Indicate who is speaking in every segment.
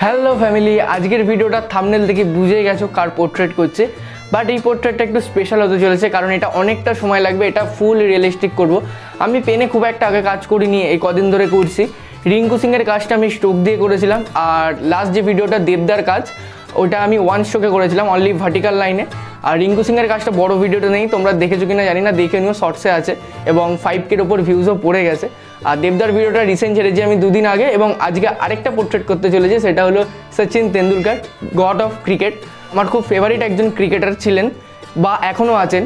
Speaker 1: Hello family, আজকের ভিডিওটা thumbnail দেখে বুঝেই গেছো কার পোর্ট্রেট করছে। বাট এই পোর্ট্রেটটা একটু স্পেশাল হতে চলেছে, কারণ এটা অনেকটা সময় লাগবে। এটা ফুল রিয়েলিস্টিক করব। আমি পেনে খুব একটা আগে কাজ করিনি, এই কদিন ধরে করছি। রিঙ্কু সিংয়ের কাজটা আমি স্ট্রোক দিয়ে করেছিলাম, আর লাস্ট যে ভিডিওটা দেবদার কাজ ওটা আমি ওয়ান স্ট্রোকে করেছিলাম, অনলি ভার্টিক্যাল লাইনে। আর রিঙ্কু সিংয়ের কাজটা বড় ভিডিওটা নেই, তোমরা দেখেছো কিনা জানি না, দেখে নিও, শর্টসে আছে এবং 5K ওপর ভিউজও পড়ে গেছে। আর দেবদার ভিডিওটা রিসেন্ট ছেড়েছি আমি 2 দিন আগে, এবং আজকে আরেকটা পোর্ট্রেট করতে চলেছি, সেটা হলো Sachin Tendulkar, god of cricket. আমার খুব ফেভারিট একজন ক্রিকেটার ছিলেন বা এখনও আছেন।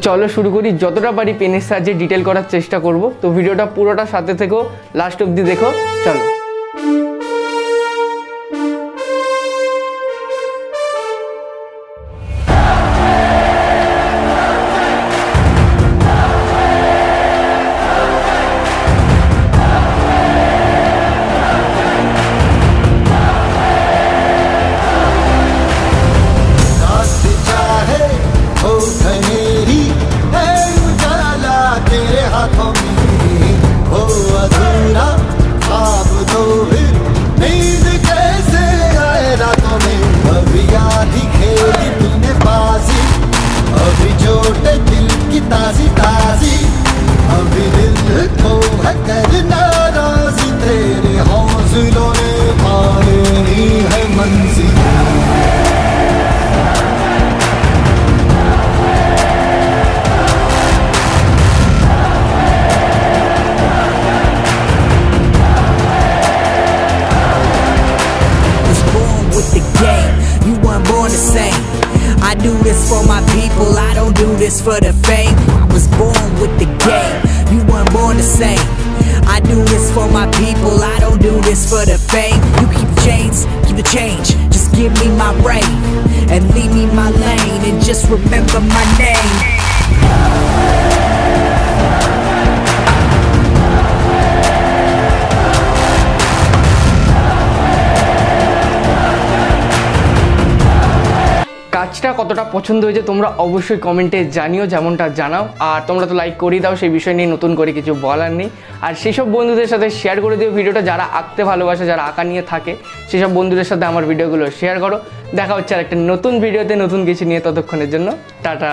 Speaker 1: চলো শুরু করি, যতটা পারি পেনের সাহায্যে ডিটেল করার চেষ্টা করব। তো ভিডিওটা পুরোটা সাথে থেকো, লাস্ট অবধি দেখো। চলো।
Speaker 2: I do this for my people, I don't do this for the fame. I was born with the game, you weren't born the same. I do this for my people, I don't do this for the fame. You keep the chains, keep the change, just give me my reign and leave me my lane, and just remember my name.
Speaker 1: কাজটা কতটা পছন্দ হয়েছে তোমরা অবশ্যই কমেন্টে জানিও, যেমনটা জানাও। আর তোমরা তো লাইক করেই দাও, সেই বিষয় নিয়ে নতুন করে কিছু বলার নেই। আর সেসব বন্ধুদের সাথে শেয়ার করে দিও ভিডিওটা, যারা আঁকতে ভালোবাসে, যারা আঁকা নিয়ে থাকে, সেসব বন্ধুদের সাথে আমার ভিডিওগুলো শেয়ার করো। দেখা হচ্ছে আর একটা নতুন ভিডিওতে নতুন কিছু নিয়ে, ততক্ষণের জন্য টাটা।